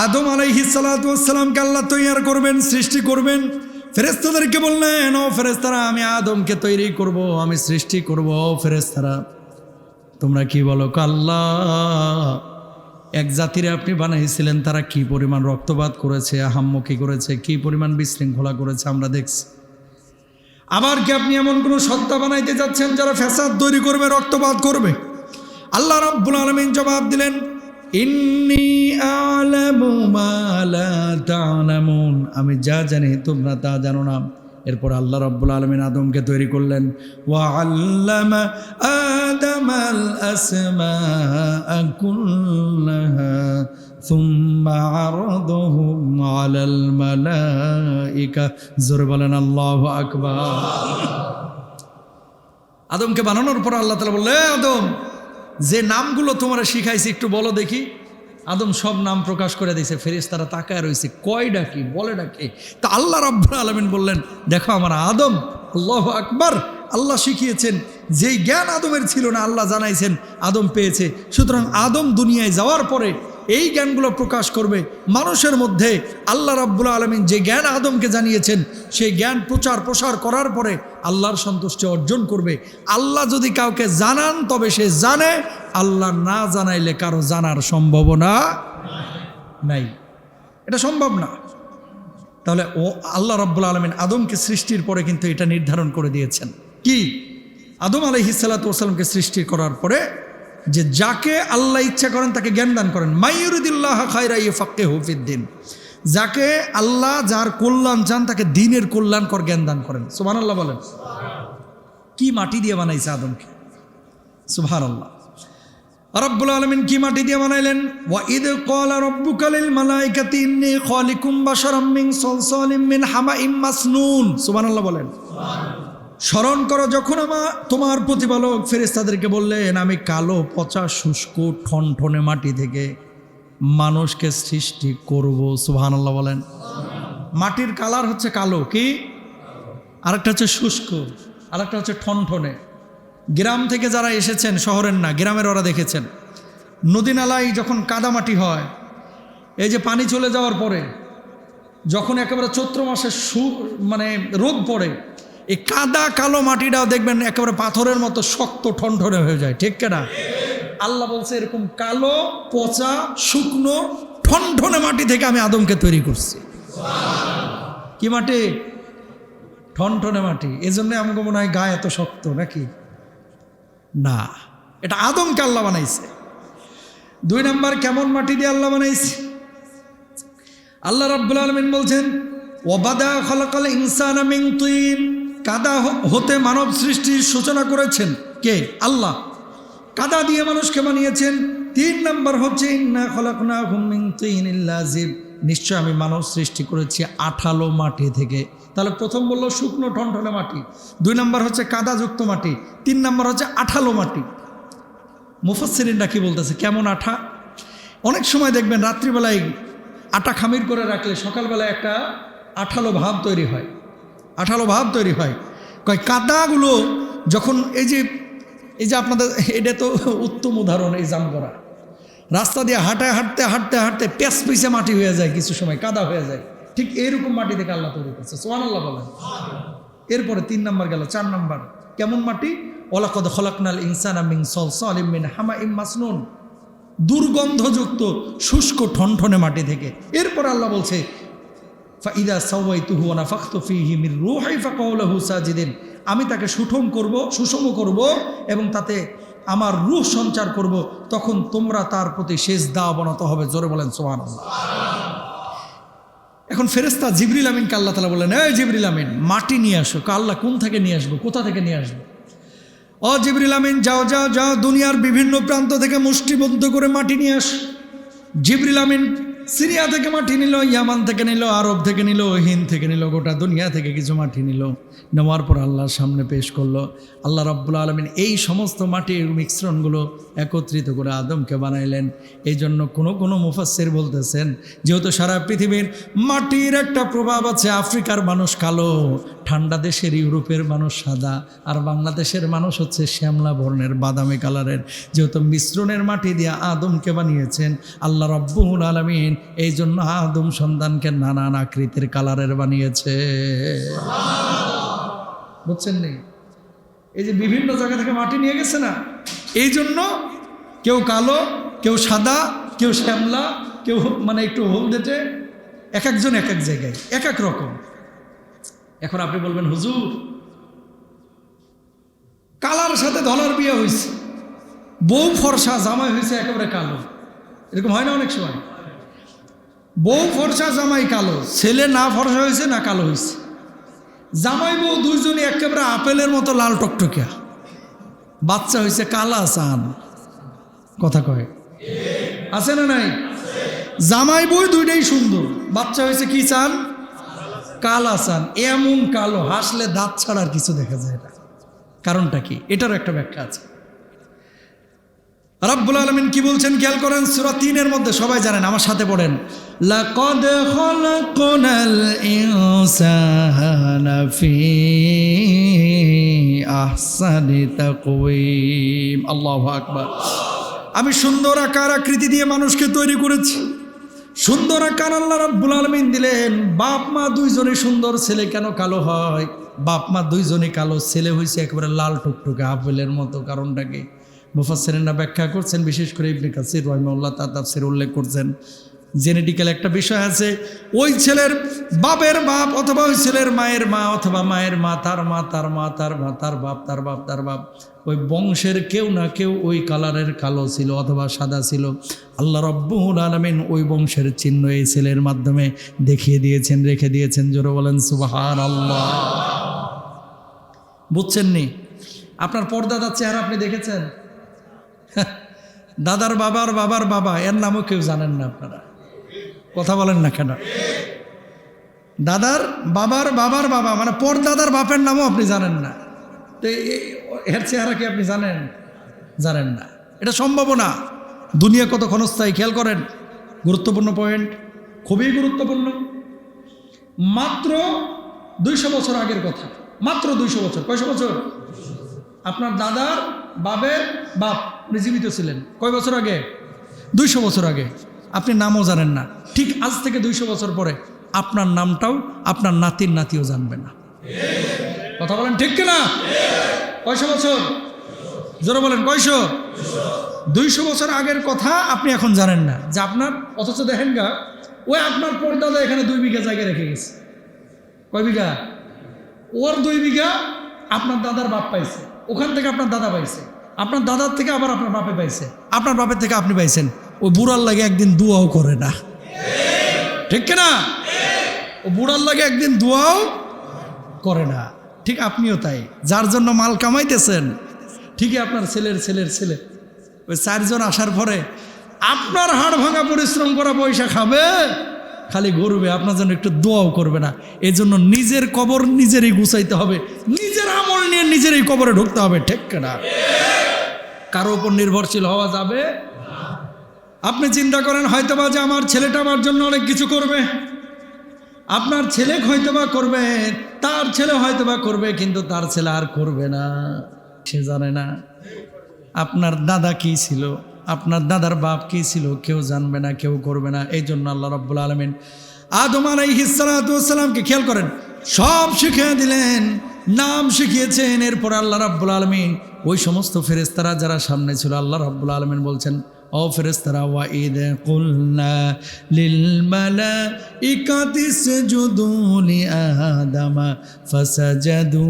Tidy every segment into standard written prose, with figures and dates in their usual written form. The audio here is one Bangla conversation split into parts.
আদম আলাইহিস সালাতু ওয়াস সালামকে আল্লাহ তৈরি করবেন, সৃষ্টি করবেন। ফেরেশতাদেরকে বললেন, ও ফেরেশতারা, আমি আদমকে তৈরি করব, আমি সৃষ্টি করব। ফেরেশতারা তোমরা কি বলো? আল্লাহ, এক জাতিরে আপনি বানাইছিলেন, তারা কি পরিমাণ রক্তপাত করেছে, আহাম্মকি করেছে, কি পরিমাণ বিশৃঙ্খলা করেছে আমরা দেখছি। আবার কি আপনি এমন কোন সত্তা বানাইতে যাচ্ছেন যারা ফ্যাসাদ তৈরি করবে, রক্তপাত করবে? আল্লাহ রাব্বুল আলামিন জবাব দিলেন, ইন্নী আ'লামু মা লা তা'লামুন, আমি যা জানি তোমরা তা জানো না। এরপর আল্লাহ রাব্বুল আলামিন আদমকে তৈরি করলেন। ওয়া আল্লামা আদামাল আসমাআ কুল্লাহা সুম্মা আরাদাহুম আলাল মালাইকা। জোরে বলেন আল্লাহু আকবার। আদমকে বানানোর পর আল্লাহ তাআলা বললেন, আদম, যে নামগুলো তোমরা শিখাইছি একটু বলো দেখি। আদম সব নাম প্রকাশ করে দিয়েছে। ফেরেশতারা তাকায় রয়েছে, কয় ডাকি, বলে ডাকি। তা আল্লাহ রাব্বুল আলামিন বললেন, দেখো আমার আদম, আল্লাহু আকবার, আল্লাহ শিখিয়েছেন। যেই জ্ঞান আদমের ছিল না আল্লাহ জানাইছেন, আদম পেয়েছে। সুতরাং আদম দুনিয়ায় যাওয়ার পরে এই জ্ঞানগুলো প্রকাশ করবে মানুষের মধ্যে। আল্লাহ রাব্বুল আলামিন যে জ্ঞান আদমকে জানিয়েছেন, সেই জ্ঞান প্রচার প্রসার করার পরে আল্লাহর সন্তুষ্টি অর্জন করবে। আল্লাহ যদি কাউকে জানান তবে সে জানে, আল্লাহ না জানাইলে কারো জানার সম্ভাবনা নাই, এটা সম্ভব না। তাহলে ও আল্লাহ রাব্বুল আলামিন আদমকে সৃষ্টির পরে কিন্তু এটা নির্ধারণ করে দিয়েছেন কি? আদম আলাইহিস সালাতু ওয়াস সালামকে সৃষ্টি করার পরে যে যাকে আল্লাহ ইচ্ছা করেন তাকে জ্ঞান দান করেন। মাইয়ুরিদিল্লাহু খায়রা ইয়াফাক্কিহু ফিদ্দিন, যাকে আল্লাহ যার কল্যাণ চান তাকে দ্বীনের কল্যাণকর জ্ঞান দান করেন। সুবহানাল্লাহ বলেন। কি মাটি দিয়ে বানাইছে আদমকে? সুবহানাল্লাহ। রব্বুল আলামিন কি মাটি দিয়ে বানাইলেন? ওয়া ইদ ক্বালা রাব্বুকা লিল মালাইকাতি ইন্নী খালিকুম বাশারাম মিন সালসালিম মিন হামাইম মাসনুন। সুবহানাল্লাহ বলেন। স্মরণ করো যখন তোমার প্রতিপালক ফেরেশতাদেরকে বললেন, আমি কালো পচা শুষ্ক ঠনঠনে মাটি থেকে মানুষকে সৃষ্টি করব। সুবহানাল্লাহ বলেন। মাটির কালার হচ্ছে কালো, কি? আরেকটা হচ্ছে শুষ্ক, আরেকটা হচ্ছে ঠনঠনে। গ্রাম থেকে যারা এসেছেন, শহরের না, গ্রামের ওরা দেখেছেন, নদী নালায় যখন কাদা মাটি হয়, এই যে পানি চলে যাওয়ার পরে যখন একেবারে চৈত্র মাসে মানে রোদ পড়ে, এই কাদা কালো মাটিটাও দেখবেন একেবারে পাথরের মতো শক্ত ঠনঠনে হয়ে যায়, ঠিক কিনা? আল্লাহ বলছে, এরকম কালো পচা শুকনো ঠনঠনে মাটি থেকে আমি আদমকে তৈরি করছি। কি মাটি? ঠনঠনে মাটি। এজন্য আমাকে মনে হয় গায়ে এত শক্ত, নাকি? না, এটা আদমকে আল্লাহ বানাইছে। 2 নাম্বার, কেমন মাটি দিয়ে আল্লাহ বানাইছে? আল্লাহ রাব্বুল আলামিন বলছেন, ওয়াবাদা খালাকাল ইনসানা মিন তিন, কাদা হতে মানব সৃষ্টির সূচনা করেছেন কে? আল্লাহ। কাদা দিয়ে মানুষকে বানিয়েছেন। 3 নাম্বার হচ্ছে ইন্না খালাকনাহুম মিন তিনিল লাযিব, নিশ্চয় আমি মানব সৃষ্টি করেছি আঠালো মাটি থেকে। তাহলে প্রথম বললো শুকনো ঠনঠনে মাটি, 2 নাম্বার হচ্ছে কাদাযুক্ত মাটি, 3 নাম্বার হচ্ছে আঠালো মাটি। মুফাসসিরিনরা কি বলতেছে, কেমন আঠা? অনেক সময় দেখবেন রাত্রিবেলায় আটা খামির করে রাখলে সকালবেলায় একটা আঠালো ভাব তৈরি হয়, আঠালো ভাব তৈরি হয়। কয় কাদাগুলো যখন এই যে আপনাদের, এটা তো উত্তম উদাহরণ, এই জামগড়া রাস্তা দিয়ে হাঁটতে হাঁটতে হাঁটতে পেঁচ পিছে মাটি হয়ে যায়, কিছু সময় কাদা হয়ে যায়। ঠিক এইরকম মাটি থেকে আল্লাহ তৈরি করছে। সুবহানাল্লাহ বলেন। এরপরে 3 নাম্বার গেল। 4 নাম্বার কেমন মাটি? ওয়ালাকাদ খালাকনাল ইনসানা মিন সালসালিম মিন হামাইম মাসনুন, দুর্গন্ধযুক্ত শুষ্ক ঠনঠনে মাটি থেকে। এরপর আল্লাহ বলছে, ফাইদা সাওয়াইতুহু ওয়া নাফাখতু ফীহি মির রূহি ফাকাউ লাহু সাজিদিন, আমি তাকে সুষম করব এবং তাতে আমার রূহ সঞ্চার করব, তখন তোমরা তার প্রতি সেজদা অবনত হবে। জোরে বলেন সুবহানাল্লাহ। এখন ফেরেশতা জিবরিল আমিনকে আল্লাহ তাআলা বললেন, এই জিবরিল আমিন, মাটি নিয়ে আসো। আল্লাহ, কোন থেকে নিয়ে আসবো, কোথা থেকে নিয়ে আসবো? ও জিবরিল আমিন, যাও যাও যাও, দুনিয়ার বিভিন্ন প্রান্ত থেকে মুষ্টিবদ্ধ করে মাটি নিয়ে আস। জিবরিল আমিন সিরিয়া থেকে মাটি নিল, ইয়ামান থেকে নিল, আরব থেকে নিল, হিন্দ থেকে নিল, গোটা দুনিয়া থেকে কিছু মাটি নিল। নেওয়ার পর আল্লাহর সামনে পেশ করলো। আল্লাহ রাব্বুল আলামিন এই সমস্ত মাটির মিশ্রণগুলো একত্রিত করে আদমকে বানাইলেন। এই জন্য কোনো মুফাসসির বলতেছেন, যেহেতু সারা পৃথিবীর মাটির একটা প্রভাব আছে, আফ্রিকার মানুষ কালো, ঠান্ডা দেশের ইউরোপের মানুষ সাদা, আর বাংলাদেশের মানুষ হচ্ছে শ্যামলা বর্ণের বাদামি কালারের। যেহেতু মিশ্রণের মাটি দিয়ে আদমকে বানিয়েছেন আল্লাহ রাব্বুল আলামিন, এই জন্য আদম সন্তানকে নানান আকৃতির কালারের বানিয়েছে। বুঝছেন নি? এই যে বিভিন্ন জায়গা থেকে মাটি নিয়ে গেছে না, এই জন্য কেউ কালো, কেউ সাদা, কেউ শ্যামলা, কেউ মানে একটু হলদেটে, এক একজন এক এক জায়গায় এক এক রকম। এখন আপনি বলবেন হুজুর কালার সাথে ধলার বিয়ে হয়েছে, বউ ফর্সা জামাই হয়েছে একেবারে কালো, এরকম হয় না অনেক সময়? বউ ফর্সা জামাই কালো, ছেলে না ফর্সা হয়েছে না কালো হয়েছে, জামাই বউ দুইজনই একেবারে আপেলের মতো লাল টকটকিয়া, বাচ্চা হয়েছে কালা চান। কথা কয় আছে না নাই? জামাই বউ দুইটাই সুন্দর, বাচ্চা হয়েছে কি চান? কালা চান। এমন কালো হাসলে দাঁত ছাড়ার কিছু দেখা যায় না। কারণটা কি? এটারও একটা ব্যাখ্যা আছে। রব্বুল আলামিন কি বলছেন খেয়াল করেন, সূরা 3-এর মধ্যে, সবাই জানেন, আমার সাথে পড়েন, লাকাদ খালাকনাল ইনসানা ফি আহসানি তাকওয়িম। আল্লাহু আকবার। আমি সুন্দর আকার আকৃতি দিয়ে মানুষকে তৈরি করেছি। সুন্দর আকার আল্লাহ রাব্বুল আলামিন দিলেন। বাপ মা দুইজনে সুন্দর, ছেলে কেন কালো হয়? বাপ মা দুইজনে কালো, ছেলে হয়েছে একেবারে লাল টুকটুকে আপেলের মতো। কারণটা কি? মুফাসসিরিনরা ব্যাখ্যা করছেন, বিশেষ করে ইবনে কাসির রাহিমাহুল্লাহ তার তাফসীরে উল্লেখ করছেন, জেনেটিক্যাল একটা বিষয় আছে। ওই ছেলের বাপের বাপ অথবা ওই ছেলের মায়ের মা অথবা মায়ের মা, তার মা, তার মা, তার মা, তার বাপ, তার বাপ, তার বাপ, ওই বংশের কেউ না কেউ ওই কালারের কালো ছিল অথবা সাদা ছিল। আল্লাহ রাব্বুল আলামিন ওই বংশের চিহ্ন এই ছেলের মাধ্যমে দেখিয়ে দিয়েছেন, রেখে দিয়েছেন। জোরে বলেন সুবহানাল্লাহ। বুঝছেন নি? আপনার পরদাদার চেহারা আপনি দেখেছেন? দাদার বাবার বাবার বাবা, এর নামও কেউ জানেন না আপনারা। কথা বলেন না কেন? দাদার বাবার বাবার বাবা মানে পরদাদার বাপের নামও আপনি জানেন না, তো এর চেহারা কি আপনি জানেন? জানেন না। এটা সম্ভব না। দুনিয়া কত ক্ষণস্থায়ী খেয়াল করেন। গুরুত্বপূর্ণ পয়েন্ট, খুবই গুরুত্বপূর্ণ। মাত্র 200 বছর আগের কথা, মাত্র 200 বছর। কয়শো বছর? আপনার দাদার বাপের বাপ জীবিত ছিলেন কয় বছর আগে? 200 বছর আগে। আপনি নামও জানেন না। ঠিক আজ থেকে 200 বছর পরে আপনার নামটাও আপনার নাতির নাতিও জানবে না। কথা বলেন ঠিক কিনা? কয়শো বছর? জোরে বলেন কয়শো? 200 বছর আগের কথা আপনি এখন জানেন না যে আপনার, অথচ দেখেন গা ওই আপনার পরদাদা এখানে 2 বিঘা জায়গা রেখে গেছে। কয় বিঘা? ওর 2 বিঘা আপনার দাদার বাপ পাইছে, ওখান থেকে আপনার দাদা পাইছে, আপনার দাদার থেকে আবার আপনার বাপে পাইছে, আপনার বাপের থেকে আপনি পাইছেন। ও বুড়ার লাগে একদিন দোয়াও করে না, ঠিক কিনা? ও বুড়ার লাগে একদিন দোয়াও করে না। ঠিক আপনিও তাই। যার জন্য মাল কামাইতেছেন, ঠিকই আপনার ছেলের ছেলের ছেলে ওই 4 জন আসার পরে আপনার হাড় ভাঙা পরিশ্রম করা পয়সা খাবে, খালি ঘুরবে, আপনার জন্য একটু দোয়াও করবে না। এই জন্য নিজের কবর নিজেরই গুছাইতে হবে, নিজের আমল নিয়ে নিজেরই কবরে ঢুকতে হবে, ঠিক কিনা? কারো উপর নির্ভরশীল হওয়া যাবে। আপনি চিন্তা করেন হয়তোবা যে আমার ছেলেটা আমার জন্য অনেক কিছু করবে, আপনার ছেলে হয়তোবা করবে, তার ছেলে হয়তোবা করবে, কিন্তু তার ছেলে আর করবে না। সে জানে না আপনার দাদা কি ছিল, আপনার দাদার বাপ কি ছিল, কেউ জানবে না, কেউ করবে না। এই জন্য আল্লাহ রাব্বুল আলামিন আদম আলাইহিস সালাতু ওয়াস সালামকে খেয়াল করেন সব শিখিয়ে দিলেন, নাম শিখিয়েছেন। এরপর আল্লাহ রাব্বুল আলামিন ওই সমস্ত ফেরেশতারা যারা সামনে ছিল, আল্লাহ রাব্বুল আলামিন বলছেন, ও ফেরেশতারা, ওয়া ইদ কুলনা লিল মালাইকাতি ইসজুদু লি আদামা ফাসাজাদু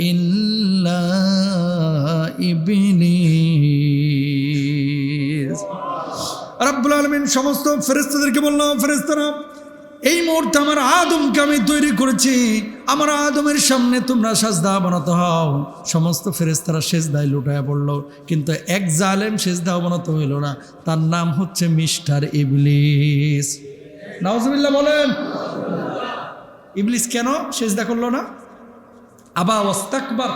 ইল্লা ইবলিস। রাব্বুল আলামিন সমস্ত ফেরেশতাদেরকে বললেন, ফেরেশতারা, এই মুহূর্তে আমার আদমকে আমি তৈরি করেছি, আমার আদমের সামনে তোমরা সাজদা বানাতে হও। সমস্ত ফেরেশতারা সেজদায় লুটায়া পড়ল, কিন্তু এক জালেম সেজদা বানাতে হইল না। তার নাম হচ্ছে মিস্টার ইবলিস। নাউজুবিল্লাহ বলেন। ইবলিস কেন সেজদা করলো না? আবা ওয়াস্তাকবার।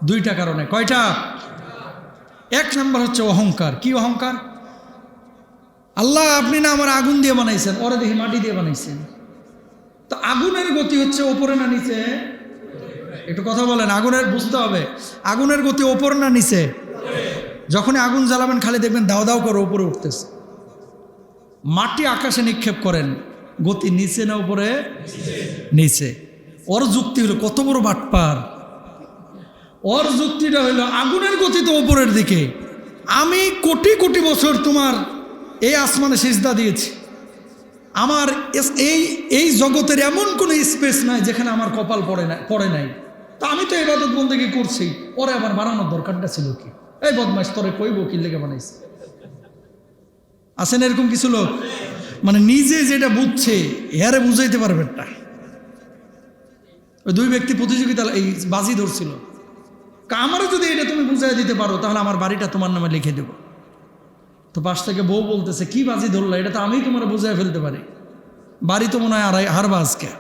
2টা কারণে। কয়টা? 1 নম্বর হচ্ছে অহংকার। কি অহংকার? আল্লাহ আপনি না আমার আগুন দিয়ে বানাইছেন, ওরা দেখি মাটি দিয়ে বানাইছেন, তো আগুনের গতি হচ্ছে ওপরে না নিচে? একটু কথা বলেন, আগুনের বুঝতে হবে আগুনের গতি ওপর না নিচে। যখনই আগুন জ্বালাবেন খালি দেখবেন দাও দাও করে উপরে উঠতেছে। মাটি আকাশে নিক্ষেপ করেন, গতি নিচে না উপরে? নিচে। ওর যুক্তি হলো কত বড় বাটপার। ওর যুক্তিটা হলো আগুনের গতি তো ওপরের দিকে, আমি কোটি কোটি বছর তোমার এই আসমানে সিজদা দিয়েছি, আমার এই জগতের এমন কোনো স্পেস নাই যেখানে আমার কপাল পড়ে নাই, তা আমি তো ইবাদত বন্দেগী করছি, ওরে আবার বানানোর দরকারটা ছিল কি? এই বদমাইশ তোরে কইব কি লেগে বানাইছে? আছেন এরকম কিছু লোক, মানে নিজে যেটা বুঝছে এরে বুঝাইতে পারবেন না। ওই দুই ব্যক্তি প্রতিযোগিতা এই বাজি ধরছিল, আমারও যদি এটা তুমি বুঝাই দিতে পারো তাহলে আমার বাড়িটা তোমার নামে লিখে দেবো। তো পাশ থেকে বউ বলতেছে, কি বাজি ধরলো, এটা তো আমি তোমার বুঝাই ফেলতে পারি, বাড়ি তো মনে হয় হারবা আজকে।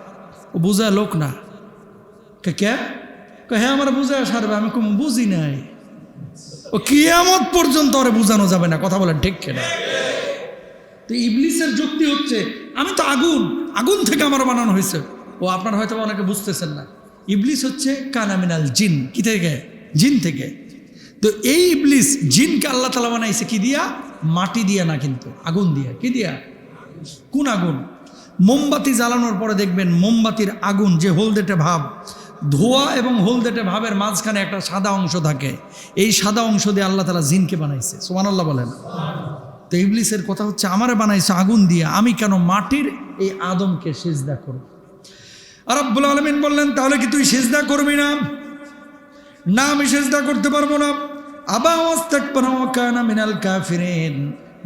ও বুঝায় লোক না। কে? হ্যাঁ আমার বুঝায় সারবে। আমি কোনো বুঝি নাই। ও কিয়ামত পর্যন্ত ওরে বুঝানো যাবে না। কথা বলেন ঠিক কিনা? তো ইবলিসের যুক্তি হচ্ছে আমি তো আগুন থেকে আমার বানানো হয়েছে। ও আপনারা হয়তো অনেকে বুঝতেছেন না, ইবলিস হচ্ছে কানামিনাল জিন। কি থেকে? জিন থেকে। তো এই ইবলিস জিনকে আল্লাহ তাআলা বানাইছে কি দিয়া? মাটি দিয়া না, কিন্তু আগুন দিয়া। কি দিয়া? কোন আগুন? মোমবাতি জ্বালানোর পরে দেখবেন মোমবাতির আগুন যে হলদেটে ভাব, ধোয়া এবং হলদেটে ভাবের মাঝখানে একটা সাদা অংশ থাকে, এই সাদা অংশ দিয়ে আল্লাহ তাআলা জিনকে বানাইছে। সুবহানাল্লাহ বলেন। তো ইবলিসের কথা হচ্ছে আমারে বানাইছে আগুন দিয়ে, আমি কেন মাটির এই আদমকে সিজদা করব? আর রব্বুল আলামিন বললেন, তাহলে কি তুই সিজদা করবি না? না, আমি সিজদা করতে পারবো না। আবা ওয়াস্তাকবারা ওয়া কানা মিনাল কাফিরিন।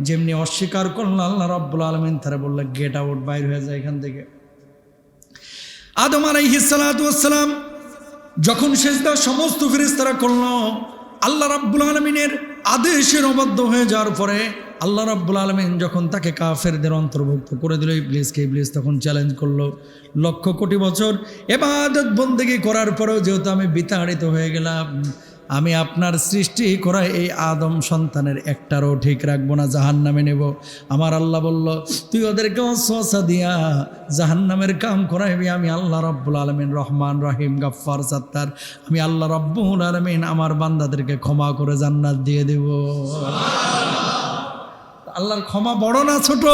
যেমনি অস্বীকার করল আল্লাহ রাব্বুল আলামিন তারা বললেন, গেট আউট, বাইর হয়ে যায় এখান থেকে। আদম আলাইহিস সালাতু ওয়াস সালাম যখন সিজদা সমস্ত ফেরেশতারা করল, আল্লাহ রাব্বুল আলামিনের আদেশের অবাধ্য হয়ে যাওয়ার পরে আল্লাহ রাব্বুল আলামিন যখন তাকে কাফেরদের অন্তর্ভুক্ত করে দিল, ইবলিসকে, ইবলিস তখন চ্যালেঞ্জ করলো, লক্ষ কোটি বছর ইবাদত বন্দেগী করার পরেও যেহেতু আমি বিতাড়িত হয়ে গেলাম, আমি আপনার সৃষ্টি করা এই আদম সন্তানের একটারও ঠিক রাখবো না, জাহান্নামে নেব। আমার আল্লাহ বলল, তুই ওদেরকে ওয়াসওয়াসা দিয়া জাহান্নামের কাম করাইবি। আমি আল্লাহ রাব্বুল আলামিন রহমান রহিম গাফফার সাত্তার, আমি আল্লাহ রাব্বুল আলামিন আমার বান্দাদেরকে ক্ষমা করে জান্নাত দিয়ে দেব। আল্লাহর ক্ষমা বড় না ছোট?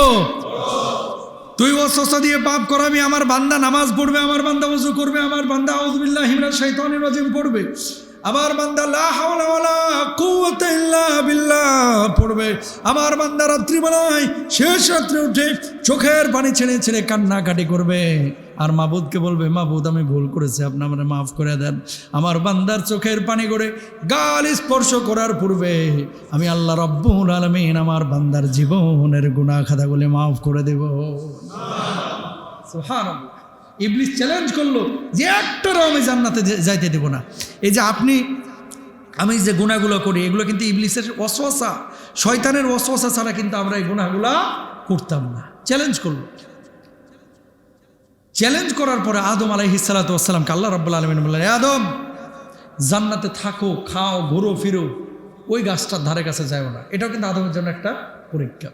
তুই ওয়াসওয়াসা দিয়ে পাপ করাবি, আমার বান্দা নামাজ পড়বে, আমার বান্দা ওযু করবে, আমার বান্দা আউযু বিল্লাহি মিনাশ শাইতানির রাজিম পড়বে, আমার বান্দা লা হাওলা ওয়ালা কুওয়াতা ইল্লা বিল্লাহ পড়বে, আমার বান্দা রাত্রিবেলায় শেষ রাত্রে উঠে চোখের পানি ছেড়ে ছেড়ে কান্নাকাটি করবে, আর মাবুদকে বলবে, মাবুদ আমি ভুল করেছি, আপনি আমারে মাফ করে দেন। আমার বান্দার চোখের পানি করে গাল স্পর্শ করার পূর্বে আমি আল্লাহ রাব্বুল আলামিন আমার বান্দার জীবনের গুনাহ খাতাগুলি মাফ করে দেব। সুবহানাল্লাহ। ইবলিস চ্যালেঞ্জ করলো যে একটারও আমি জান্নাতে যাইতে দেব না। এই যে আমি যে গুনাহগুলো করি, এগুলো কিন্তু ইবলিসের ওয়াসওয়াসা, শয়তানের ওয়াসওয়াসা ছাড়া কিন্তু আমরা এই গুনাহগুলো করতাম না। চ্যালেঞ্জ করলো। চ্যালেঞ্জ করার পরে আদম আলাইহিস সালাতু ওয়াস সালামকে আল্লাহ রাব্বুল আলামিন বললেন, আদম জান্নাতে থাকো, খাও, ঘুরো ফিরো, ওই গাছটার ধারে কাছে যাও না। এটাও কিন্তু আদমের জন্য একটা পরীক্ষা।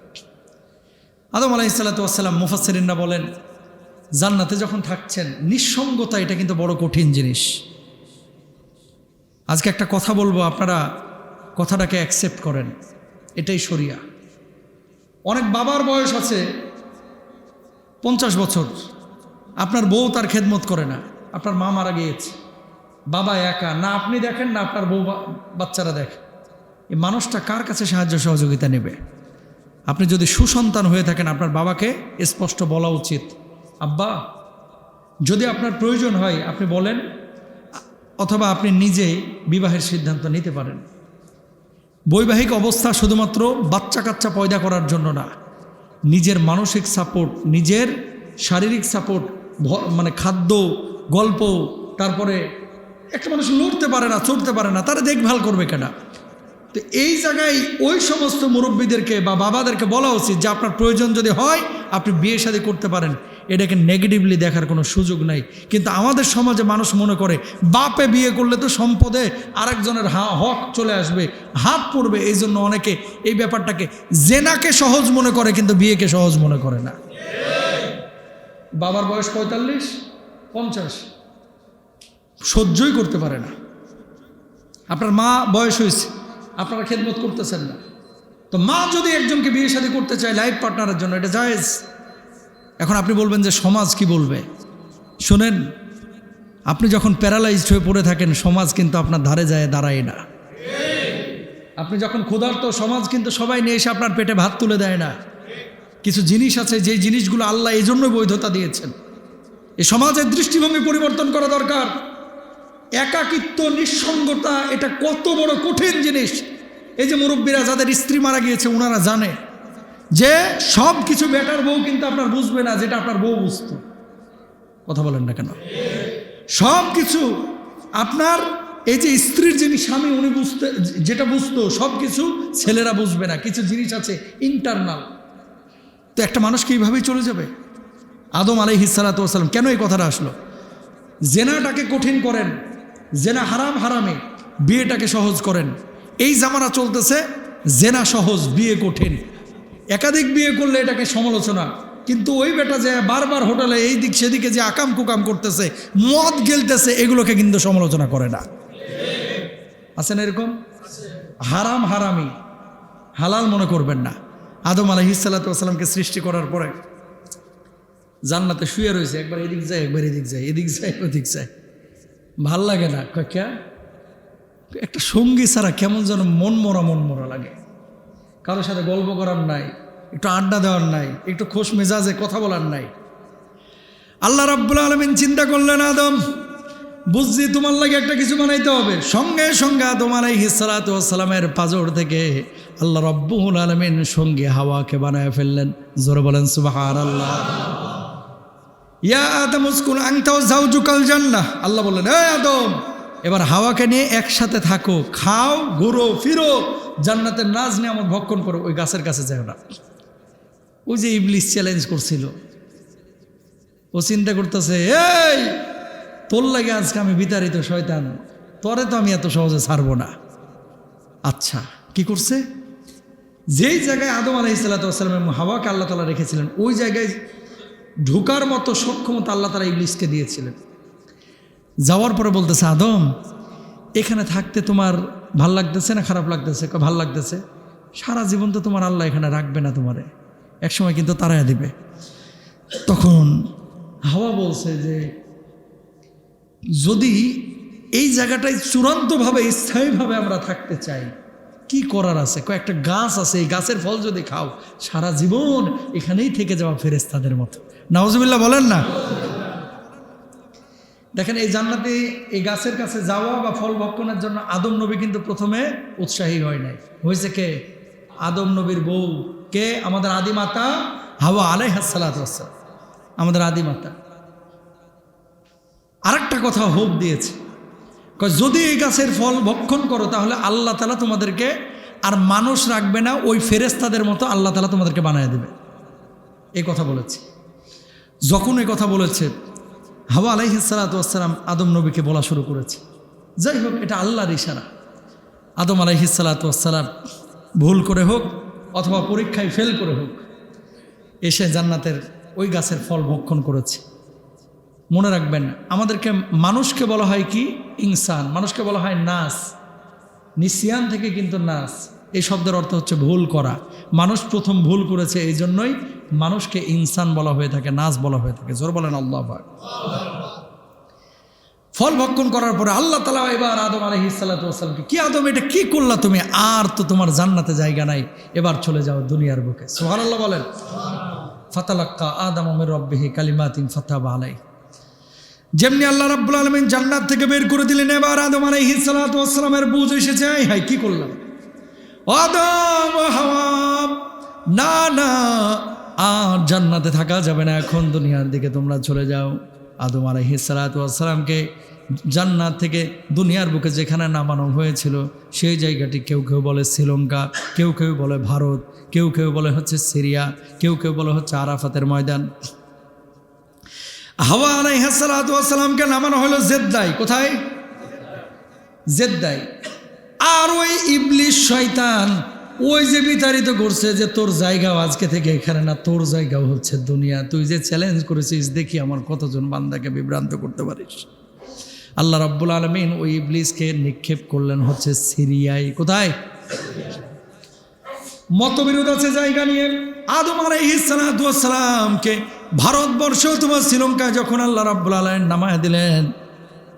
আদম আলাইহিস সালাতু ওয়াস সালাম, মুফাসসিরিনরা বলেন, জান্নাতে যখন থাকছেন নিঃসঙ্গতা এটা কিন্তু বড় কঠিন জিনিস। আজকে একটা কথা বলবো, আপনারা কথাটাকে অ্যাকসেপ্ট করেন, এটাই শরিয়া। অনেক বাবার বয়স আছে 50 বছর, আপনার বউ তার খেদমত করে না, আপনার মা মারা গিয়েছে, বাবা একা, না আপনি দেখেন না আপনার বউ বাচ্চারা দেখে, এই মানুষটা কার কাছে সাহায্য সহযোগিতা নেবে? আপনি যদি সুসন্তান হয়ে থাকেন আপনার বাবাকে স্পষ্ট বলা উচিত, আব্বা যদি আপনার প্রয়োজন হয় আপনি বলেন, অথবা আপনি নিজেই বিবাহের সিদ্ধান্ত নিতে পারেন। বৈবাহিক অবস্থা শুধুমাত্র বাচ্চা কাচ্চা পয়দা করার জন্য না, নিজের মানসিক সাপোর্ট, নিজের শারীরিক সাপোর্ট, মানে খাদ্য, গল্প, তারপরে একটা মানুষ লড়তে পারে না, চড়তে পারে না, তারা দেখভাল করবে কেনা? তো এই জায়গায় ওই সমস্ত মুরব্বীদেরকে বা বাবাদেরকে বলা উচিত যে আপনার প্রয়োজন যদি হয় আপনি বিয়ে শাদী করতে পারেন, এটাকে নেগেটিভলি দেখার কোনো সুযোগ নাই। কিন্তু আমাদের সমাজে মানুষ মনে করে বাপে বিয়ে করলে তো সম্পদে আরেকজনের হক চলে আসবে, হাত পড়বে, এই জন্য অনেকে এই ব্যাপারটাকে জেনাকে সহজ মনে করে কিন্তু বিয়েকে সহজ মনে করে না। বাবার বয়স 45, 50, সহ্যই করতে পারে না। আপনার মা বয়স হয়েছে, আপনারা খেদমত করতেছেন না, তো মা যদি একজনকে বিয়ে শাদী করতে চায় লাইফ পার্টনারের জন্য, এটা জায়েজ। এখন আপনি বলবেন যে সমাজ কি বলবে? শুনেন, আপনি যখন প্যারালাইজড হয়ে পড়ে থাকেন, সমাজ কিন্তু আপনার ধারে যায় দাঁড়ায় না। আপনি যখন ক্ষুধার্ত, সমাজ কিন্তু সবাই নিয়ে এসে আপনার পেটে ভাত তুলে দেয় না। কিছু জিনিস আছে যেই জিনিসগুলো আল্লাহ এই জন্য বৈধতা দিয়েছেন। এই সমাজের দৃষ্টিভঙ্গি পরিবর্তন করা দরকার। একাকিত্ব, নিঃসঙ্গতা, এটা কত বড় কঠিন জিনিস। এই যে মুরব্বীরা যাদের স্ত্রী মারা গিয়েছে, ওনারা জানে যে সব কিছু বেটার বউ কিন্তু আপনার বুঝবে না যেটা আপনার বউ বুঝতো। কথা বলেন না কেন? সব কিছু আপনার এই যে স্ত্রীর যিনি স্বামী, উনি যেটা বুঝতো সব কিছু ছেলেরা বুঝবে না। কিছু জিনিস আছে ইন্টারনাল। তো একটা মানুষ কি এইভাবেই চলে যাবে? আদম আলাইহিস সালাতু ওয়াস সালাম কেন এই কথাটা আসলো? জেনাটাকে কঠিন করেন, জেনা হারাম, হারামে বিয়েটাকে সহজ করেন। এই জামানা চলতেছে জেনা সহজ, বিয়ে কঠিন। একাধিক বিয়ে করলে এটাকে সমালোচনা, কিন্তু ওই বেটা যে বারবার হোটেলে এই দিক সেদিকে যে আকাম কুকাম করতেছে, মদ গেলতেছে, এগুলোকে কিন্তু সমালোচনা করে না। আছেন এরকম? হারাম হারামি, হালাল মনে করবেন না। আদম আলাইহিস সালাতু ওয়াস সালামকে সৃষ্টি করার পরে জান্নাতে শুয়ে রয়েছে, একবার এদিক যায়, একবার এদিক যায়, এদিক যায়, ওদিক যায়, ভাল লাগে না। কে একটা সঙ্গী ছাড়া কেমন যেন মন মরা লাগে। কারোর সাথে গল্প করার নাই, একটু আড্ডা দেওয়ার নাই, একটু খোশ মেজাজে কথা বলার নাই। আল্লাহ রাব্বুল আলামিন চিন্তা করলেন, আদম বুঝছি তোমার লাগে একটা কিছু বানাইতে হবে। সঙ্গে সঙ্গে আদম আলাইহিস সালাতু ওয়াস সালামের পাজর থেকে আল্লাহ রাব্বুল আলামিন সঙ্গে হাওয়াকে বানায় ফেললেন। জোরে বলেন সুবহানাল্লাহ। ইয়া আদম উসকুন আনতা ওয়া যাওজুকাল জান্নাহ। আল্লাহ বললেন, এই আদম, এবার হাওয়াকে নিয়ে একসাথে থাকো, খাও, ঘুরো ফিরো, জান্নাতের নাজ নিয়ামত ভক্ষণ করো, ওই গাছের কাছে যাও না। ওই যে ইবলিস চ্যালেঞ্জ করছিল, ও চিন্তা করতেছে, এই তোর লাগে আজকে আমি বিতাড়িত শয়তান, তরে তো আমি এত সহজে ছাড়বো না। আচ্ছা, কি করছে? যেই জায়গায় আদম আলাইহিস সালাতু ওয়াস সালাম হাওয়াকে আল্লাহ তাআলা রেখেছিলেন, ওই জায়গায় ঢুকার মতো সক্ষমতা আল্লাহ তাআলা ইবলিসকে দিয়েছিলেন। যাওয়ার পরে বলতেছে, আদম এখানে থাকতে তোমার ভাল লাগতেছে না খারাপ লাগতেছে? ভাল লাগতেছে। সারা জীবন তো তোমার আল্লাহ এখানে রাখবে না, তোমারে একসময় কিন্তু তাড়াইয়া দিবে। তখন হাওয়া বলছে যে যদি এই জায়গাটায় চূড়ান্তভাবে স্থায়ীভাবে আমরা থাকতে চাই, কি করার আছে? কয়েকটা গাছ আছে, এই গাছের ফল যদি খাও সারা জীবন এখানেই থেকে যাওয়া ফেরেশতাদের মতো। নাউজুবিল্লাহ বলেন না? দেখেন, এই জান্নাতে এই গাছের কাছে যাওয়া বা ফল ভক্ষণের জন্য আদম নবী কিন্তু প্রথমে উৎসাহী হয় নাই। হয়েছে কে? আদম নবীর বউ কে? আমাদের আদিমাতা হাওয়া আলাইহিস সালাতু ওয়াস সালাম, আমাদের আদিমাতা। আরেকটা কথা হোপ দিয়েছে, যদি এই গাছের ফল ভক্ষণ করো তাহলে আল্লাহ তাআলা তোমাদেরকে আর মানুষ রাখবে না, ওই ফেরেশতাদের মতো আল্লাহ তাআলা তোমাদেরকে বানিয়ে দেবে। এই কথা বলেছে। যখন এই কথা বলেছে, হাওয়া আলাইহিস সালাতু ওয়াস সালাম আদম নবীকে বলা শুরু করেছে। যাই হোক, এটা আল্লাহর ইশারা। আদম আলাইহিস সালাতু ওয়াস সালাম ভুল করে হোক অথবা পরীক্ষায় ফেল করে হোক এসে জান্নাতের ওই গাছের ফল ভক্ষণ করেছে। মনে রাখবেন, আমাদেরকে মানুষকে বলা হয় কি? ইনসান। মানুষকে বলা হয় নাস। নিসিয়ান থেকে কিন্তু নাস, এই শব্দের অর্থ হচ্ছে ভুল করা। মানুষ প্রথম ভুল করেছে, এই জন্যই মানুষকে ইনসান বলা হয়ে থাকে, নাস বলা হয়ে থাকে। জোর বলেন আল্লাহু আকবার। ফল ভক্ষণ করার পরে আল্লাহ তাআলা এবার আদম আলাইহিস সালাতু ওয়াস সালামকে, কি আদম এটা কি করলা তুমি? আর তো তোমার জান্নাতে জায়গা নাই, এবার চলে যাও দুনিয়ার বুকে। সুবহানাল্লাহ বলেন। ফাতালাক্কা আদম মির রাব্বিহি কালিমাতিন ফাতাবা আলাইহি। যেমনি আল্লাহ রাব্বুল আলামিন জান্নাত থেকে বের করে দিলেন, এবার আদম আলাইহিস সালাতু ওয়াস সালামের বুঝ এসেছে, হাই কি করলাম? আদম হাওয়া, না না, আর জান্নাতে থাকা যাবে না, এখন দুনিয়ার দিকে তোমরা চলে যাও। আদম আলাইহিস সালাতু ওয়াস সালামকে জান্নাত থেকে দুনিয়ার বুকে যেখানে নামানো হয়েছিল সেই জায়গাটি কেউ কেউ বলে শ্রীলঙ্কা, কেউ কেউ বলে ভারত, কেউ কেউ বলে হচ্ছে সিরিয়া, কেউ কেউ বলে হচ্ছে আরাফাতের ময়দান। হাওয়া আলাইহিস সালাতু ওয়াস সালামকে নামানো হলো জেদ্দায়। কোথায়? জেদ্দায়। আর ওই ইবলিস শয়তান ওই যে বিতাড়িত করছে যে তোর জায়গাও আজকে থেকে এখানে না, তোর জায়গাও হচ্ছে দুনিয়া। তুই যে চ্যালেঞ্জ করেছিস, দেখি আমার কতজন বান্দাকে বিভ্রান্ত করতে পারিস। আল্লাহ রাব্বুল আলামিন ওই ইবলিসকে নিক্ষেপ করলেন হচ্ছে সিরিয়ায়। কোথায়? মতবিরোধ আছে জায়গা নিয়ে। আদম আলাইহিস সালাতু ওয়াস সালামকে ভারতবর্ষ অথবা শ্রীলঙ্কায় যখন আল্লাহ রাব্বুল আলামিন নামায় দিলেন,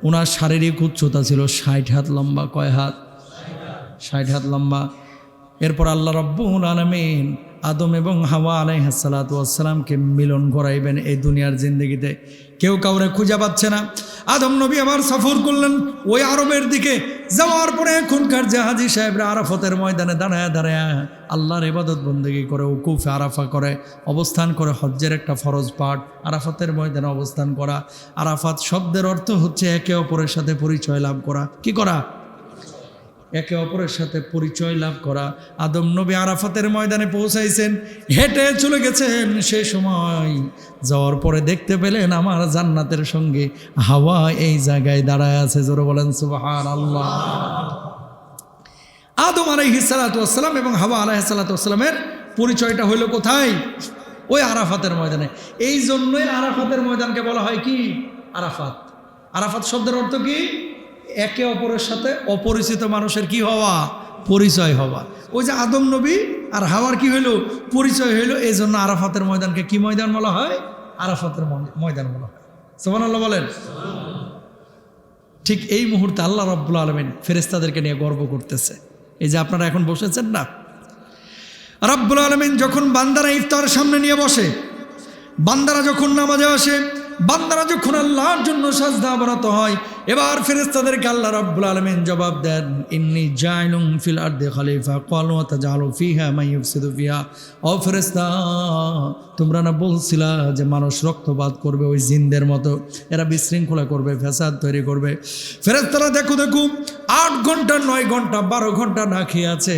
ওনার শারীরিক উচ্চতা ছিল 60 হাত লম্বা। কয় হাত? 60 হাত লম্বা। এরপর আল্লাহ রাব্বুল আলামিন আদম এবং হাওয়া আলাইহিস সালাতু ওয়াস সালামকে মিলন করাইবেন এই দুনিয়ার জিন্দেগিতে। কেউ কাউরে খুঁজে পাচ্ছে না। আদম নবী আবার সফর করলেন ওই আরবের দিকে। যাওয়ার পরে এখনকার যে হাজী সাহেবরা আরাফাতের ময়দানে দাঁড়ায় দাঁড়ায় আল্লাহর ইবাদত বন্দেগী করে, উকুফে আরাফা করে, অবস্থান করে। হজ্জের একটা ফরজ পাঠ আরাফাতের ময়দানে অবস্থান করা। আরাফাত শব্দের অর্থ হচ্ছে একে অপরের সাথে পরিচয় লাভ করা। কি করা? একে অপরের সাথে পরিচয় লাভ করা। আদম নবী আরাফাতের ময়দানে পৌঁছাইছেন, হেঁটে চলে গেছেন। সেই সময় যাওয়ার পরে দেখতে পেলেন আমার জান্নাতের সঙ্গে হাওয়া এই জায়গায় দাঁড়ায় আছে। জোরে বলেন সুবহানাল্লাহ। আদম আলাইহিস সালাতু ওয়াস সালাম এবং হাওয়া আলাইহিস সালাতু ওয়াস সালামের পরিচয়টা হইল কোথায়? ওই আরাফাতের ময়দানে। এই জন্যই আরাফাতের ময়দানকে বলা হয় কি? আরাফাত। আরাফাত শব্দের অর্থ কি? একে অপরের সাথে অপরিচিত মানুষের কি হওয়া? পরিচয় হওয়া। ওই যে আদম নবী আর হাওয়ার কি হইল? পরিচয় হইল। এই জন্য আরাফাতের ময়দানকে কি ময়দান বলা হয়? আরাফাতের ময়দান বলা হয়। সুবহানাল্লাহ বলেন। ঠিক এই মুহূর্তে আল্লাহ রাব্বুল আলামিন ফেরেশতাদেরকে নিয়ে গর্ব করতেছে। এই যে আপনারা এখন বসেছেন না, রাব্বুল আলামিন যখন বান্দারা ইফতার সামনে নিয়ে বসে, বান্দারা যখন নামাজে আসে, বান্দারা যখন আল্লাহর জন্য সাজদা অবনত হয়, এবার ফেরেশতাদেরকে আল্লাহ রাব্বুল আলামিন জবাব দেন, ইন্নী জাইলুন ফিল আরদি খলিফা ক্বালু তাজালু ফিহা মান ইফসিদু ফিহা। ও ফেরেশতা, তোমরা না বলছিলা যে মানুষ রক্তপাত করবে ওই জিনদের মতো, এরা বিশৃঙ্খলা করবে, ফ্যাসাদ তৈরি করবে। ফেরেশতারা দেখো 8 ঘন্টা 9 ঘন্টা 12 ঘন্টা না খেয়ে আছে,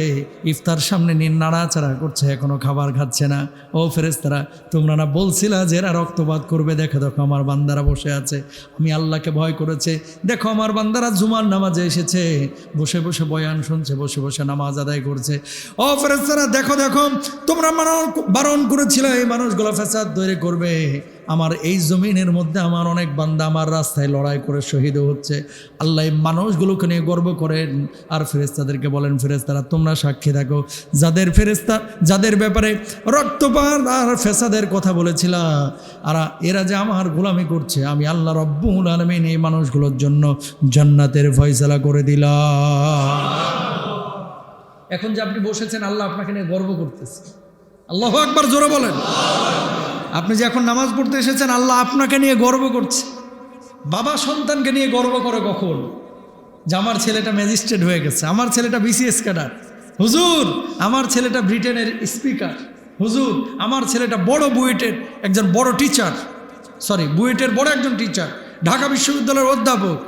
ইফতার সামনে নিয়ে নাড়াচাড়া করছে, এখনো খাবার খাচ্ছে না। ও ফেরেশতারা, তোমরা না বলছিলা যে এরা রক্তপাত করবে? দেখো আমার বান্দারা বসে আছে, আমি আল্লাহকে ভয় করেছে। দেখো আমার বান্দারা জুমার নামাজে এসেছে, বসে বসে বয়ান শুনছে, বসে বসে নামাজ আদায় করছে। ও ফেরেশতারা, দেখো তোমরা বারণ করেছিলে এই মানুষগুলো ফ্যাসাদ তৈরি করবে। আমার এই জমিনের মধ্যে আমার অনেক বান্দা আমার রাস্তায় লড়াই করে শহীদ হচ্ছে। আল্লাহ এই মানুষগুলোকে নিয়ে গর্ব করেন। আর ফেরেশতাদেরকে বলেন, ফেরেশতারা তোমরা সাক্ষী থাকো, যাদের ব্যাপারে রক্তপাত আর ফ্যাসাদের কথা বলেছিলা, আর এরা যে আমার গোলামি করছে, আমি আল্লাহ রাব্বুল আলামিন এই মানুষগুলোর জন্য জান্নাতের ফয়সালা করে দিলাম। এখন যে আপনি বসেছেন, আল্লাহ আপনাকে নিয়ে গর্ব করতেছে। আল্লাহু আকবার, জোরে বলেন। আপনি যে এখন নামাজ পড়তে এসেছেন, আল্লাহ আপনাকে নিয়ে গর্ব করছে। বাবা সন্তানকে নিয়ে গর্ব করে কখন? যে আমার ছেলেটা ম্যাজিস্ট্রেট হয়ে গেছে, আমার ছেলেটা বিসিএস ক্যাডার, হুজুর আমার ছেলেটা ব্রিটেনের স্পিকার, হুজুর আমার ছেলেটা বড় বুয়েটের একজন বড় টিচার, বুয়েটের বড় একজন টিচার, ঢাকা বিশ্ববিদ্যালয়ের অধ্যাপক।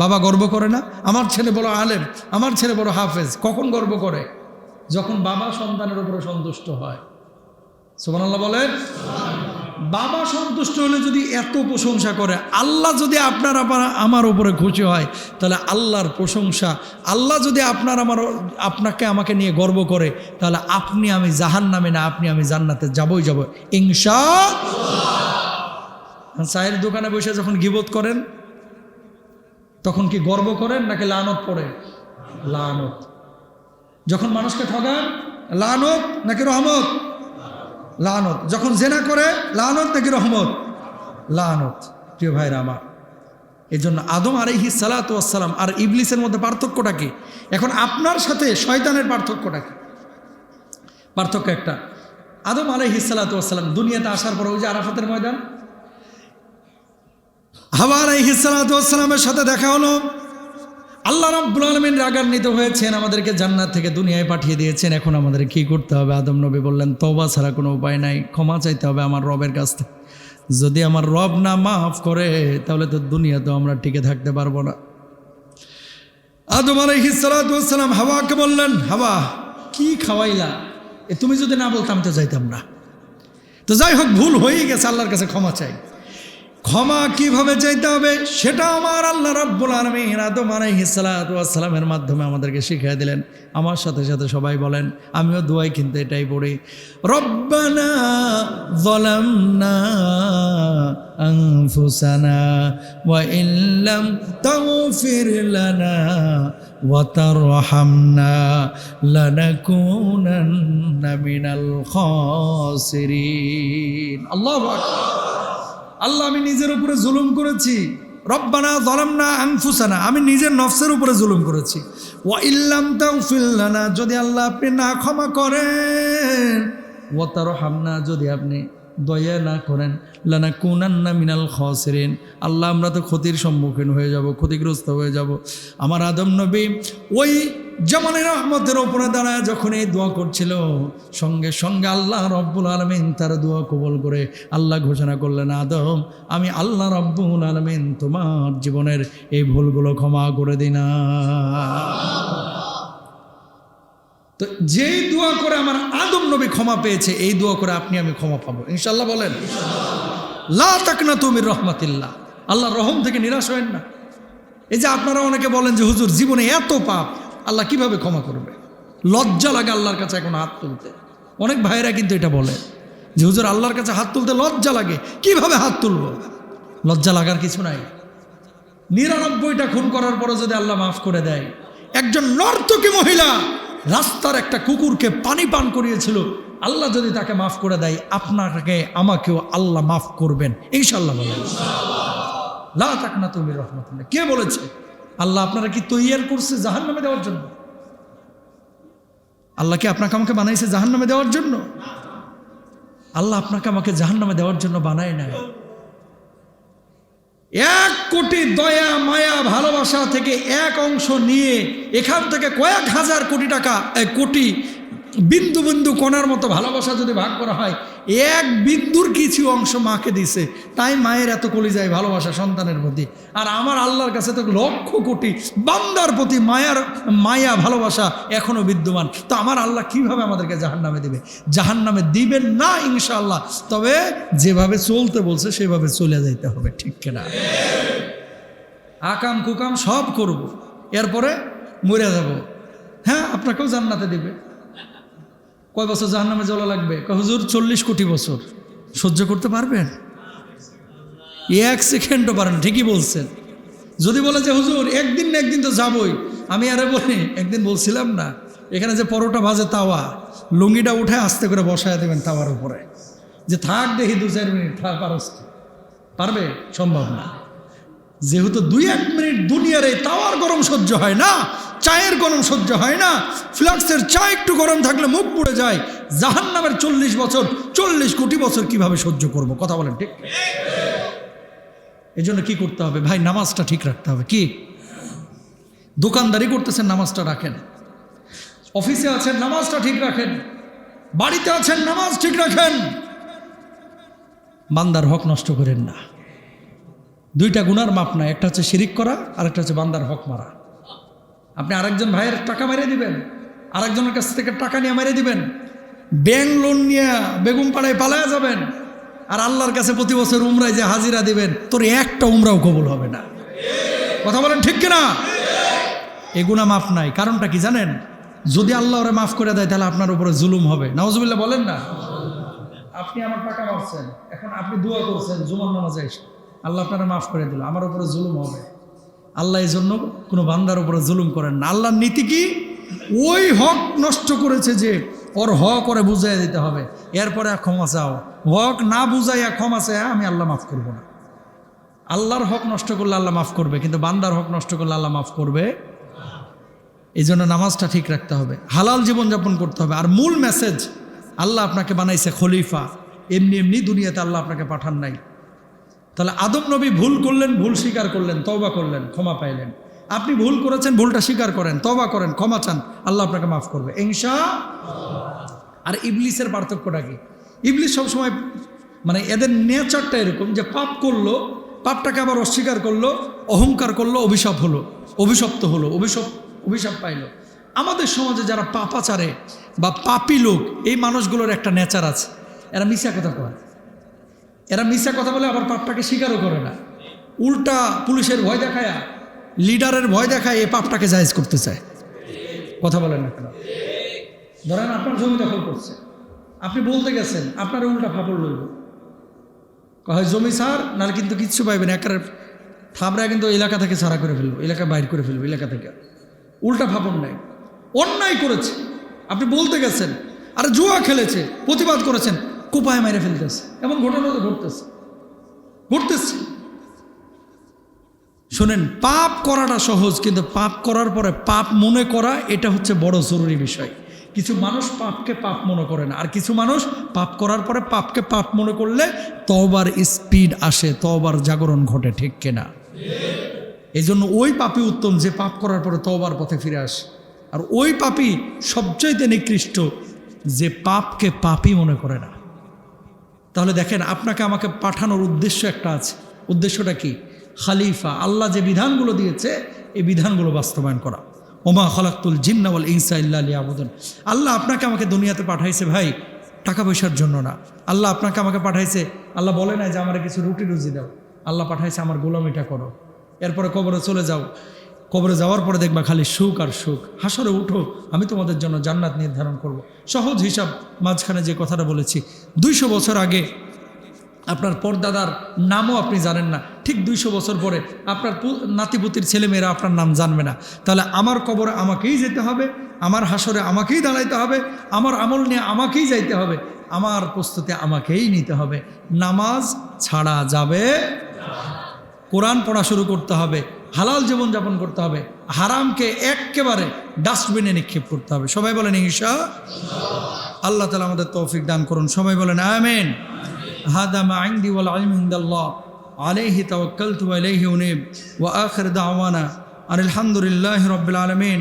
বাবা গর্ব করে না? আমার ছেলে বড় আলেম, আমার ছেলে বড় হাফেজ। কখন গর্ব করে? যখন বাবা সন্তানের উপরে সন্তুষ্ট হয়। সুবহানাল্লাহ বলেন। বাবা সন্তুষ্ট হলে যদি এত প্রশংসা করে, আল্লাহ যদি আমার উপরে খুশি হয়, তাহলে আল্লাহর প্রশংসা, আল্লাহ যদি আপনাকে আমাকে নিয়ে গর্ব করে, তাহলে আপনি আমি জাহান্নামে না, আপনি আমি জান্নাতে যাবই যাব ইনশাআল্লাহ। চায়ের দোকানে বসে যখন গীবত করেন, তখন কি গর্ব করেন নাকি লানত পড়ে? লানত। যখন মানুষকে ঠগান, লানত নাকি রহমত? লানত। যখন জেনা করে, লানত নাকি রহমত? লানত। প্রিয় ভাইরা আমার, এই জন্য আদম আলাইহিস সালাতু ওয়াস সালাম আর ইবলিসের মধ্যে পার্থক্যটা কি? এখন আপনার সাথে শয়তানের পার্থক্যটা কি? পার্থক্য একটা, আদম আলাইহিস সালাতু ওয়াস সালাম দুনিয়াতে আসার পর ওই যে আরাফাতের ময়দান, হাওয়া আলাইহিস সালাতু ওয়াস সালামের সাথে দেখা হলো। আল্লাহ রাব্বুল আলামিন রাগান্বিত হয়েছেন, আমাদেরকে জান্নাত থেকে দুনিয়ায় পাঠিয়ে দিয়েছেন। এখন আমাদের কি করতে হবে? আদম নবী বললেন, তওবা ছাড়া কোনো উপায় নাই, ক্ষমা চাইতে হবে আমার রবের কাছ থেকে। যদি আমার রব না মাফ করে, তাহলে তো দুনিয়াতেও আমরা টিকে থাকতে পারবো না। আদম আলাইহিস সালাতু ওয়াস সালাম হাওয়াকে বললেন, হাওয়া কি খাওয়াইলা? তুমি যদি না বলতাম তো যাইতাম না। তো যাই হোক, ভুল হয়ে গেছে, আল্লাহর কাছে ক্ষমা চাই। ক্ষমা কিভাবে চাইতে হবে সেটা আমার আল্লাহ রাব্বুল আলামিন আদম আলাইহিস সালাতু ওয়াস সালামের মাধ্যমে আমাদেরকে শিখিয়ে দিলেন। আমার সাথে সাথে সবাই বলেন, আমিও দোয়াই কিন্তু এটাই পড়ি, রব্বানা যালামনা أنفسنا وإن لم تغفر لنا وترحمنا لنكونن من الخاسرين الله أكبر আল্লাহ আমি নিজের উপরে জুলুম করেছি রব্বানা যালামনা আনফুসানা আমি নিজের নফসের উপরে জুলুম করেছি ওয়া ইল্লাম তাগফির লানা যদি আল্লাহ আপনি না ক্ষমা করেন ওয়া তারহামনা যদি আপনি দয়া না করেন লানাকুনান্না মিনাল খাসিরিন আল্লাহ আমরা তো ক্ষতির সম্মুখীন হয়ে যাব ক্ষতিগ্রস্ত হয়ে যাব আমার আদম নবী ওই জামানের রহমতের উপরে দাঁড়ায় যখন এই দোয়া করছিল সঙ্গে সঙ্গে আল্লাহ রব্বুল আলামিন তার দোয়া কবুল করে আল্লাহ ঘোষণা করলেন আদম আমি আল্লাহ রব্বুল আলামিন তোমার জীবনের এই ভুলগুলো ক্ষমা করে দিলাম তো যেই দোয়া করে আমার আদম নবী ক্ষমা পেয়েছে এই দোয়া করে আপনি আমি ক্ষমা পাবো ইনশাআল্লাহ বলেন লা তাকনাতু মির রাহমাতিল্লাহ আল্লাহর রহম থেকে নিরাশ হবেন না এই যে আপনারা অনেকে বলেন যে হুজুর জীবনে এত পাপ আল্লাহ কিভাবে ক্ষমা করবে লজ্জা লাগে আল্লাহর কাছে এখন হাত তুলতে অনেক ভাইরা কিন্তু এটা বলে যে হুজুর আল্লাহর কাছে হাত তুলতে লজ্জা লাগে কিভাবে হাত তুলব লজ্জা লাগার কিছু নাই ৯৯টা খুন করার পরে যদি আল্লাহ মাফ করে দেয় একজন নর্তকী মহিলা রাস্তার একটা কুকুরকে পানি পান করিয়েছিল আল্লাহ যদি তাকে মাফ করে দেয় আপনাকে আমাকেও আল্লাহ মাফ করবেন ইনশাআল্লাহ বলেন লা তাকনাতু মির রাহমাতিল্লাহ কে বলেছে আল্লাহ আপনারা কি তৈয়ার করছে জাহান্নামে দেওয়ার জন্য আল্লাহ কি আপনাকে আমাকে বানাইছে জাহান্নামে দেওয়ার জন্য আল্লাহ আপনাকে আমাকে জাহান্নামে দেওয়ার জন্য বানায় নাই ১ কোটি দয়া মায়া ভালোবাসা থেকে এক অংশ নিয়ে এখান থেকে কয়েক হাজার কোটি টাকা কোটি বিন্দু বিন্দু কণার মতো ভালোবাসা যদি ভাগ করা হয় এক বিন্দুর কিছু অংশ মাকে দিছে তাই মায়ের এত কলিজায় ভালোবাসা সন্তানের প্রতি আর আমার আল্লাহর কাছে তো লক্ষ কোটি বান্দার প্রতি মায়া ভালোবাসা এখনো বিদ্যমান তো আমার আল্লাহ কিভাবে আমাদেরকে জাহান্নামে দিবে জাহান্নামে দিবেন না ইনশাআল্লাহ তবে যেভাবে চলতে বলছে সেভাবে চলে যাইতে হবে ঠিক কিনা আকাম কুকাম সব করব এরপরে মরে যাব হ্যাঁ আপনাকেও জান্নাতে দিবে কয় বছর জাহান্নামে জ্বলা লাগবে হুজুর 40 কোটি বছর সহ্য করতে পারবেন 1 সেকেন্ডও পারেন ঠিকই বলছেন যদি বলে যে হুজুর একদিন না একদিন তো যাবই আমি আরে বলি একদিন বলছিলাম না এখানে যে পরোটা ভাজে তাওয়া লুঙ্গিটা উঠে আস্তে করে বসায় দেবেন তাওয়ার উপরে যে থাক দেখি 2-4 মিনিট পারবে সম্ভব না যেহেতু 2-1 মিনিট দুনিয়ার এই তাওয়ার গরম সহ্য হয় না চায়ের গরম সহ্য হয় না ফ্লাক্সের চা একটু গরম থাকলে মুখ পুড়ে যায় জাহান্নামের 40 বছর 40 কোটি বছর কিভাবে সহ্য করব কথা বলেন ঠিক এই জন্য কি করতে হবে ভাই নামাজটা ঠিক রাখতে হবে কি দোকানদারি করতেছেন নামাজটা রাখেন অফিসে আছেন নামাজটা ঠিক রাখেন বাড়িতে আছেন নামাজ ঠিক রাখেন বান্দার হক নষ্ট করেন না 2টা গুনার মাপ না একটা হচ্ছে শিরিক করা আর একটা হচ্ছে বান্দার হক মারা আপনি আরেকজন ভাইয়ের টাকা মেরে দিবেন আরেকজনের কাছ থেকে টাকা নিয়ে মেরে দিবেন ব্যাংক লোন নিয়ে বেগম পাড়ায় পালায়া যাবেন আর আল্লাহর কাছে প্রতি বছর উমরায় যে হাজিরা দিবেন তোর একটা উমরাও কবুল হবে না কথা বলেন ঠিক কিনা এই গুনাহ মাফ নাই কারণটা কি জানেন যদি আল্লাহ ওরে মাফ করে দেয় তাহলে আপনার উপরে জুলুম হবে নাউজুবিল্লাহ বলেন না আপনি আমার টাকা মারছেন এখন আপনি দোয়া করছেন জুমার নামাজে এসে আল্লাহ আপনারা মাফ করে দিল আমার উপরে জুলুম হবে আল্লাহ এই জন্য কোনো বান্দার উপরে জুলুম করেন না আল্লাহর নীতি কি ওই হক নষ্ট করেছে যে ওর হক ওরে বুঝাই দিতে হবে এরপরে ক্ষমা চাও হক না বুঝাইয়া ক্ষমা চাই আমি আল্লাহ মাফ করব না আল্লাহর হক নষ্ট করলে আল্লাহ মাফ করবে কিন্তু বান্দার হক নষ্ট করলে আল্লাহ মাফ করবে এই জন্য নামাজটা ঠিক রাখতে হবে হালাল জীবনযাপন করতে হবে আর মূল মেসেজ আল্লাহ আপনাকে বানাইছে খলিফা এমনি এমনি দুনিয়াতে আল্লাহ আপনাকে পাঠান নাই তাহলে আদম নবী ভুল করলেন ভুল স্বীকার করলেন তওবা করলেন ক্ষমা পাইলেন আপনি ভুল করেছেন ভুলটা স্বীকার করেন তওবা করেন ক্ষমা চান আল্লাহ আপনাকে মাফ করবে ইনশাআল্লাহ আর ইবলিসের পার্থক্যটা কি ইবলিস সবসময় মানে এদের নেচারটা এরকম যে পাপ করলো পাপটাকে আবার অস্বীকার করলো অহংকার করলো অভিশপ্ত হলো অভিশাপ পাইলো আমাদের সমাজে যারা পাপাচারে বা পাপী লোক এই মানুষগুলোর একটা নেচার আছে এরা মিথ্যা কথা কয় এরা মিথ্যা কথা বলে আবার পাপটাকে স্বীকারও করে না উল্টা পুলিশের ভয় দেখায় লিডারের ভয় দেখায় এই পাপটাকে জায়েজ করতে চায় কথা বলেন না কেন ধরেন আপনার জমি দখল করছে আপনি বলতে গেছেন আপনার উল্টা ফাপড় লইল হয় জমি ছাড়, নাহলে কিন্তু কিচ্ছু পাইবেন, একের থাবরা কিন্তু এলাকা থেকে ছাড়া করে ফেলবো, এলাকা বাইর করে ফেলবো এলাকা থেকে। উল্টা ভাবন নাই, অন্যায় করেছে, আপনি বলতে গেছেন, আর জুয়া খেলেছে, প্রতিবাদ করেছেন, কোপায় মেরে ফেলতেছে, এমন ঘটনা তো ঘটতেছে। শোনেন, পাপ করাটা সহজ, কিন্তু পাপ করার পরে পাপ মনে করা এটা হচ্ছে বড় জরুরি বিষয়। কিছু মানুষ পাপকে পাপ মনে করে না, আর কিছু মানুষ পাপ করার পরে পাপকে পাপ মনে করলে তওবার স্পিড আসে, তওবার জাগরণ ঘটে, ঠিক কিনা? এই জন্য ওই পাপী উত্তম যে পাপ করার পরে তওবার পথে ফিরে আসে, আর ওই পাপী সবচাইতে নিকৃষ্ট যে পাপকে পাপই মনে করে না। তাহলে দেখেন, আপনাকে আমাকে পাঠানোর উদ্দেশ্য একটা আছে। উদ্দেশ্যটা কি? খালিফা, আল্লাহ যে বিধানগুলো দিয়েছে এই বিধানগুলো বাস্তবায়ন করা। ওমা খালাকতুল জিন্না ওয়াল ইনসা ইল্লা লিয়াবুদুন। আল্লাহ আপনাকে আমাকে দুনিয়াতে পাঠাইছে ভাই টাকা পয়সার জন্য না। আল্লাহ আপনাকে আমাকে পাঠাইছে, আল্লাহ বলে নাই যে আমার কিছু রুটি রুজি দাও, আল্লাহ পাঠাইছে আমার গোলামিটা করো, এরপরে কবরে চলে যাও, কবরে যাওয়ার পরে দেখবা খালি সুখ আর সুখ, হাসরে উঠো, আমি তোমাদের জন্য জান্নাত নির্ধারণ করব। সহজ হিসাব, মাঝখানে যে কথাটা বলেছি, 200 বছর আগে আপনার পরদাদার নামও আপনি জানেন না, ঠিক 200 বছর পরে আপনার নাতিপুতির ছেলেমেয়েরা আপনার নাম জানবে না। তাহলে আমার কবরে আমাকেই যেতে হবে, আমার হাসরে আমাকেই দাঁড়াইতে হবে, আমার আমল নিয়ে আমাকেই যাইতে হবে, আমার প্রস্তুতি আমাকেই নিতে হবে। নামাজ ছাড়া যাবে, কোরআন পড়া শুরু করতে হবে, হালাল জীবনযাপন করতে হবে, হারামকে একেবারে ডাস্টবিনে নিক্ষেপ করতে হবে। সবাই বলেন ইনশাআল্লাহ। আল্লাহ তাআলা আমাদের তৌফিক দান করুন, সবাই বলেন আমিন। হাদা মা ইনদি ওয়াল ইলমু ইনদাল্লাহ আলাইহি তাওয়াক্কালতু ওয়া ইলাইহি উনীব ওয়া আখির দাওয়ানা আলহামদুলিল্লাহি রাব্বিল আলামিন।